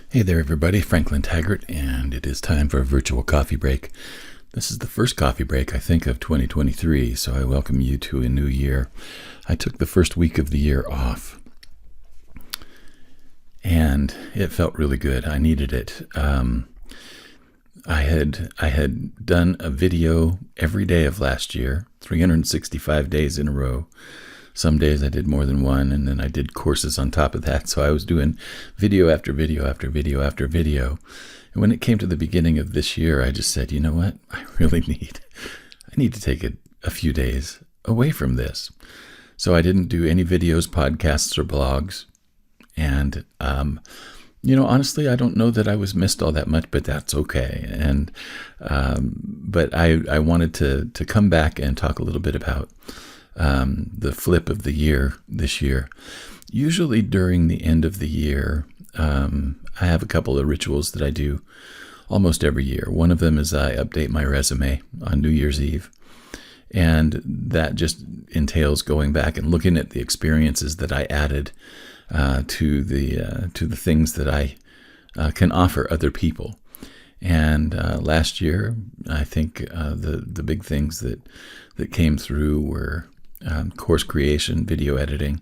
Hey there, everybody. Franklin Taggart, and it is time for a virtual coffee break. This is the first coffee break, I think, of 2023, so I welcome you to a new year. I took the first week of the year off, and it felt really good. I needed it. I had done a video every day of last year, 365 days in a row. Some days I did more than one, and then I did courses on top of that. So I was doing video after video after video after video. And when it came to the beginning of this year, I just said, you know what? I need to take a few days away from this. So I didn't do any videos, podcasts, or blogs. And, honestly, I don't know that I was missed all that much, but that's okay. And, but I wanted to come back and talk a little bit about the flip of the year this year. Usually during the end of the year, I have a couple of rituals that I do almost every year. One of them is I update my resume on New Year's Eve. And that just entails going back and looking at the experiences that I added to the things that I can offer other people. And last year, I think the big things that came through were course creation, video editing,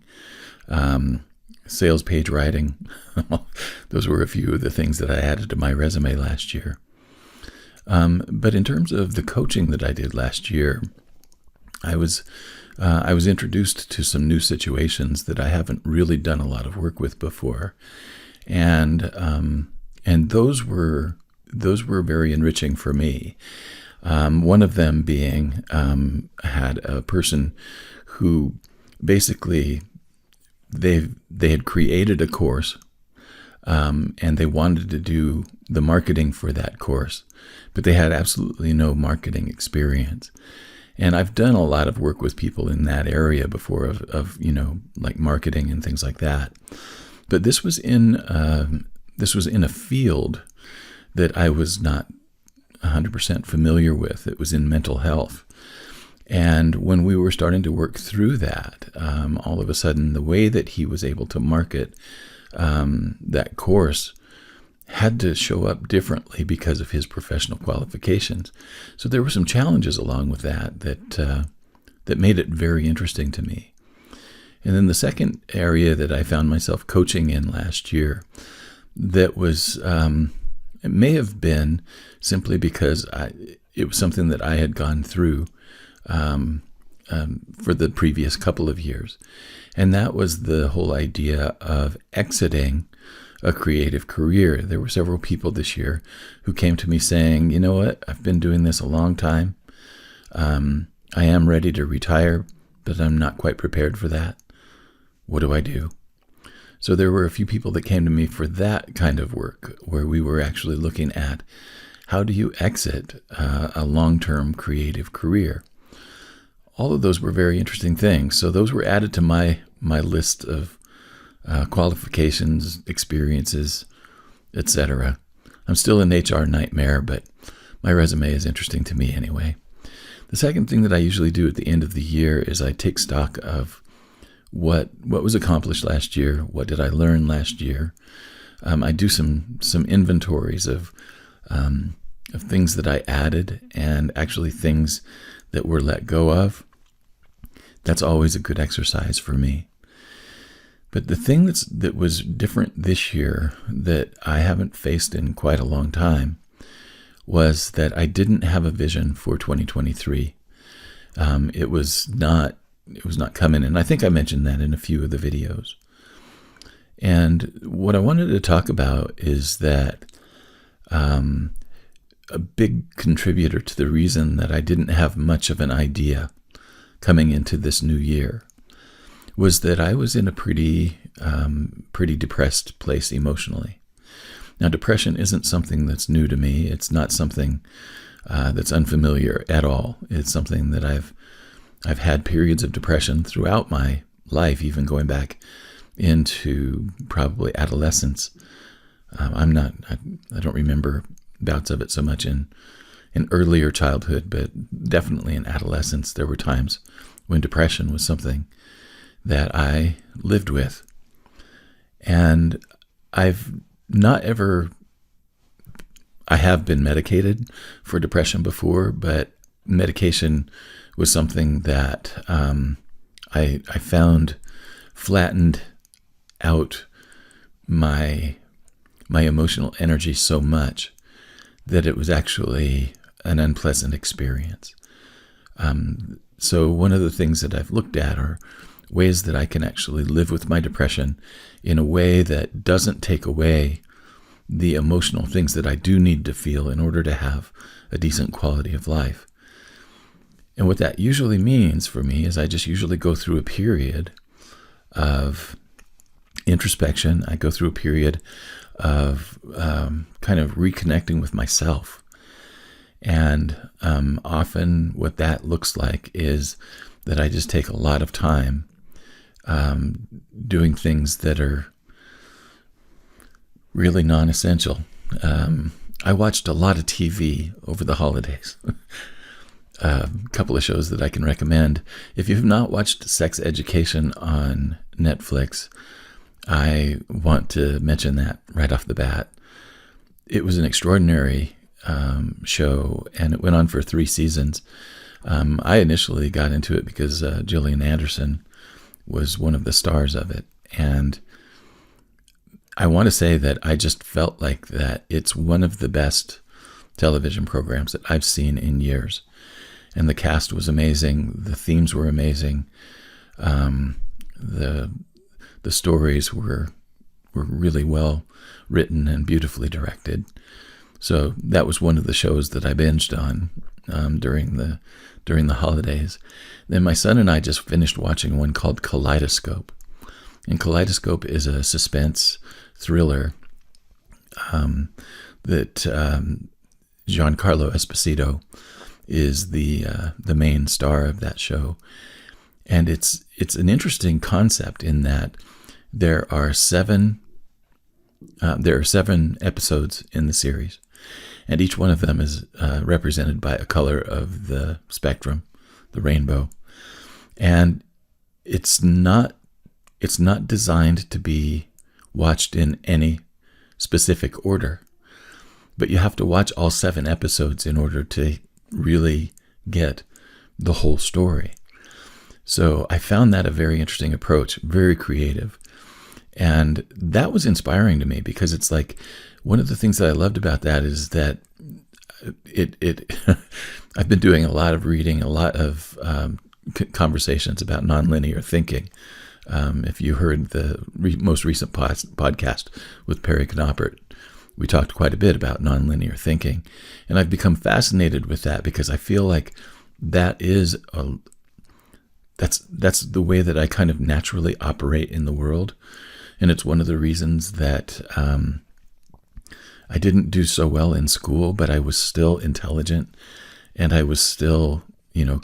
sales page writing. Those were a few of the things that I added to my resume last year. But in terms of the coaching that I did last year, I was introduced to some new situations that I haven't really done a lot of work with before, and those were very enriching for me. One of them being had a person who basically they had created a course, and they wanted to do the marketing for that course, but they had absolutely no marketing experience. And I've done a lot of work with people in that area before of like marketing and things like that. But this was in a field that I was not 100% familiar with. It was in mental health. And when we were starting to work through that, all of a sudden, the way that he was able to market that course had to show up differently because of his professional qualifications. So there were some challenges along with that made it very interesting to me. And then the second area that I found myself coaching in last year that was, it may have been simply because it was something that I had gone through for the previous couple of years. And that was the whole idea of exiting a creative career. There were several people this year who came to me saying, you know what, I've been doing this a long time. I am ready to retire, but I'm not quite prepared for that. What do I do? So there were a few people that came to me for that kind of work, where we were actually looking at how do you exit a long-term creative career. All of those were very interesting things. So those were added to my list of qualifications, experiences, etc. I'm still an HR nightmare, but my resume is interesting to me anyway. The second thing that I usually do at the end of the year is I take stock of what was accomplished last year, what did I learn last year. I do some inventories of things that I added and actually things that were let go of. That's always a good exercise for me. But the thing that was different this year that I haven't faced in quite a long time was that I didn't have a vision for 2023. It was not coming, and I think I mentioned that in a few of the videos. And what I wanted to talk about is that a big contributor to the reason that I didn't have much of an idea coming into this new year was that I was in a pretty depressed place emotionally. Now, depression isn't something that's new to me. It's not something that's unfamiliar at all. It's something that I've had periods of depression throughout my life, even going back into probably adolescence. I don't remember bouts of it so much in earlier childhood, but definitely in adolescence, there were times when depression was something that I lived with. And I've not ever, I have been medicated for depression before, but medication was something that I found flattened out my emotional energy so much that it was actually an unpleasant experience. So one of the things that I've looked at are ways that I can actually live with my depression in a way that doesn't take away the emotional things that I do need to feel in order to have a decent quality of life. And what that usually means for me is I just usually go through a period of introspection. I go through a period of kind of reconnecting with myself. And often what that looks like is that I just take a lot of time doing things that are really non-essential. I watched a lot of TV over the holidays. A couple of shows that I can recommend. If you have not watched Sex Education on Netflix, I want to mention that right off the bat. It was an extraordinary show, and it went on for 3 seasons. I initially got into it because Gillian Anderson was one of the stars of it, and I want to say that I just felt like that it's one of the best television programs that I've seen in years. And the cast was amazing. The themes were amazing. The stories were really well written and beautifully directed. So that was one of the shows that I binged on during the holidays. Then my son and I just finished watching one called Kaleidoscope. And Kaleidoscope is a suspense thriller that Giancarlo Esposito is the main star of that show. And it's an interesting concept in that there are 7 episodes in the series, and each one of them is represented by a color of the spectrum, the rainbow. And it's not designed to be watched in any specific order, but you have to watch all 7 episodes in order to really get the whole story. So I found that a very interesting approach, very creative. And that was inspiring to me because it's like one of the things that I loved about that is that I've been doing a lot of reading, a lot of conversations about nonlinear thinking. If you heard the most recent podcast with Perry Knoppert, we talked quite a bit about nonlinear thinking. And I've become fascinated with that because I feel like that is that's the way that I kind of naturally operate in the world. And it's one of the reasons that I didn't do so well in school, but I was still intelligent and I was still,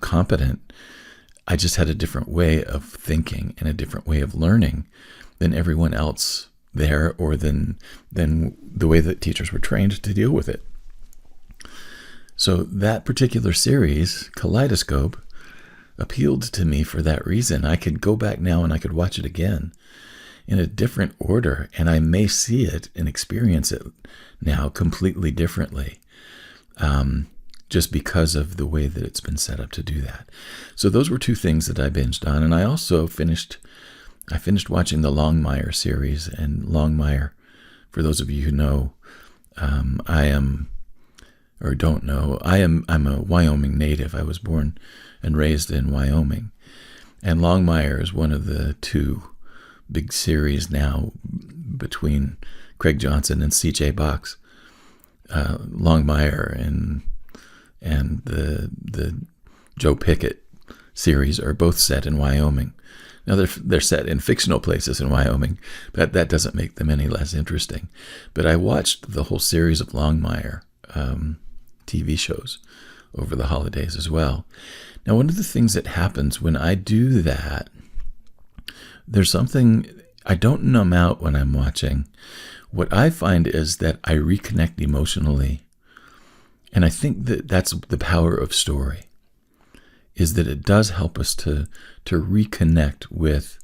competent. I just had a different way of thinking and a different way of learning than everyone else there, or than the way that teachers were trained to deal with it. So that particular series, Kaleidoscope, appealed to me for that reason. I could go back now and I could watch it again in a different order, and I may see it and experience it now completely differently, just because of the way that it's been set up to do that. So those were 2 things that I binged on, and I also finished watching the Longmire series. And Longmire, for those of you who know, I'm a Wyoming native. I was born and raised in Wyoming, and Longmire is one of the 2 big series now between Craig Johnson and C.J. Box. Longmire and the Joe Pickett series are both set in Wyoming. Now they're set in fictional places in Wyoming, but that doesn't make them any less interesting. But I watched the whole series of Longmire TV shows over the holidays as well. Now, one of the things that happens when I do that, there's something, I don't numb out when I'm watching. What I find is that I reconnect emotionally. And I think that that's the power of story, is that it does help us to reconnect with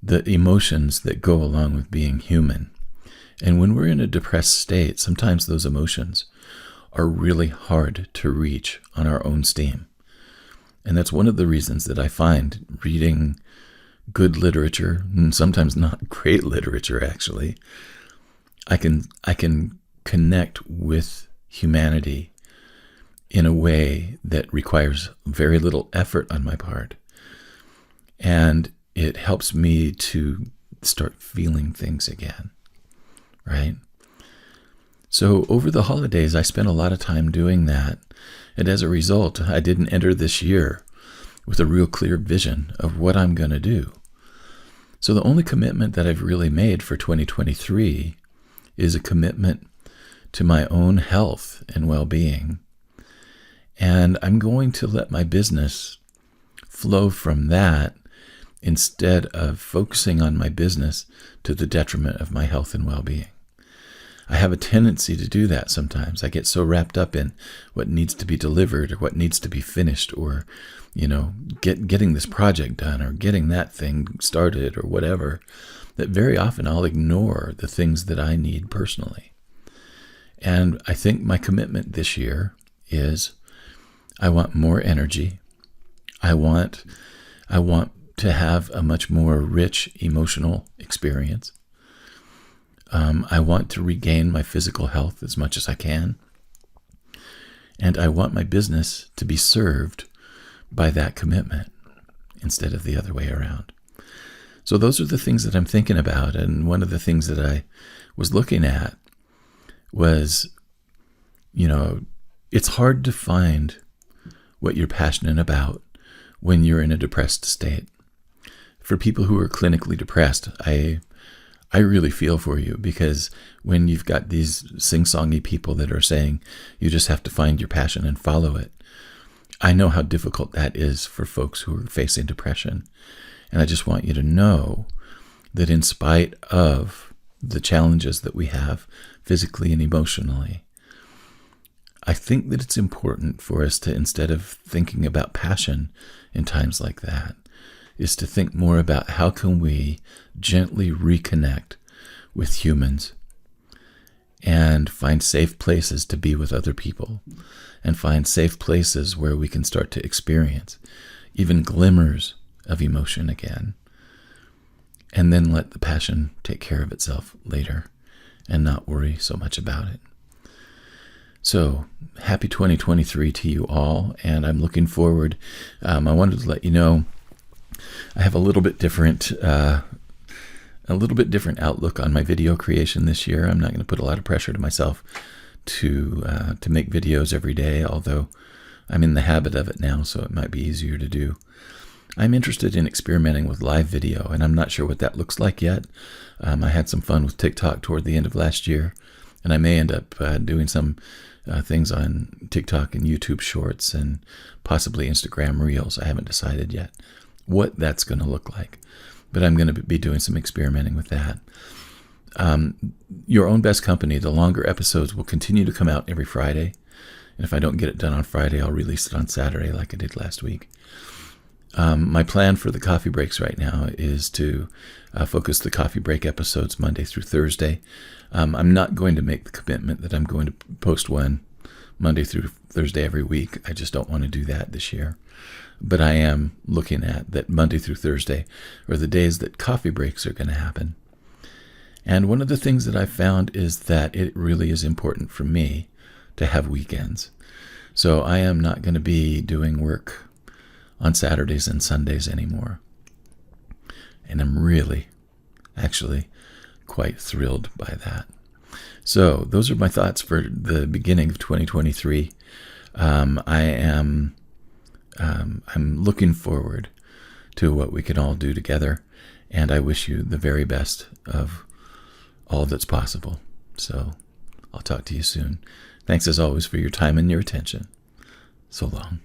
the emotions that go along with being human. And when we're in a depressed state, sometimes those emotions are really hard to reach on our own steam. And that's one of the reasons that I find reading good literature, and sometimes not great literature actually, I can connect with humanity in a way that requires very little effort on my part. And it helps me to start feeling things again, right? So over the holidays, I spent a lot of time doing that. And as a result, I didn't enter this year with a real clear vision of what I'm going to do. So the only commitment that I've really made for 2023 is a commitment to my own health and well-being. And I'm going to let my business flow from that instead of focusing on my business to the detriment of my health and well-being. I have a tendency to do that sometimes. I get so wrapped up in what needs to be delivered or what needs to be finished, or, getting this project done or getting that thing started or whatever, that very often I'll ignore the things that I need personally. And I think my commitment this year is I want more energy. I want to have a much more rich emotional experience. I want to regain my physical health as much as I can. And I want my business to be served by that commitment instead of the other way around. So those are the things that I'm thinking about. And one of the things that I was looking at was, it's hard to find what you're passionate about when you're in a depressed state. For people who are clinically depressed, I really feel for you, because when you've got these sing-songy people that are saying you just have to find your passion and follow it, I know how difficult that is for folks who are facing depression. And I just want you to know that in spite of the challenges that we have physically and emotionally, I think that it's important for us to, instead of thinking about passion in times like that, is to think more about how can we gently reconnect with humans and find safe places to be with other people, and find safe places where we can start to experience even glimmers of emotion again, and then let the passion take care of itself later and not worry so much about it. So happy 2023 to you all, and I'm looking forward. I wanted to let you know I have a little bit different outlook on my video creation this year. I'm not going to put a lot of pressure to myself to make videos every day, although I'm in the habit of it now, so it might be easier to do. I'm interested in experimenting with live video, and I'm not sure what that looks like yet. I had some fun with TikTok toward the end of last year, and I may end up doing some things on TikTok and YouTube Shorts and possibly Instagram Reels. I haven't decided yet what that's going to look like, but I'm going to be doing some experimenting with that. Your Own Best Company, the longer episodes will continue to come out every Friday. And if I don't get it done on Friday, I'll release it on Saturday like I did last week. My plan for the coffee breaks right now is to focus the coffee break episodes Monday through Thursday. I'm not going to make the commitment that I'm going to post one Monday through Thursday every week. I just don't want to do that this year. But I am looking at that Monday through Thursday are the days that coffee breaks are going to happen. And one of the things that I've found is that it really is important for me to have weekends. So I am not going to be doing work on Saturdays and Sundays anymore. And I'm really, actually, quite thrilled by that. So those are my thoughts for the beginning of 2023. I'm looking forward to what we can all do together, and I wish you the very best of all that's possible. So I'll talk to you soon. Thanks as always for your time and your attention. So long.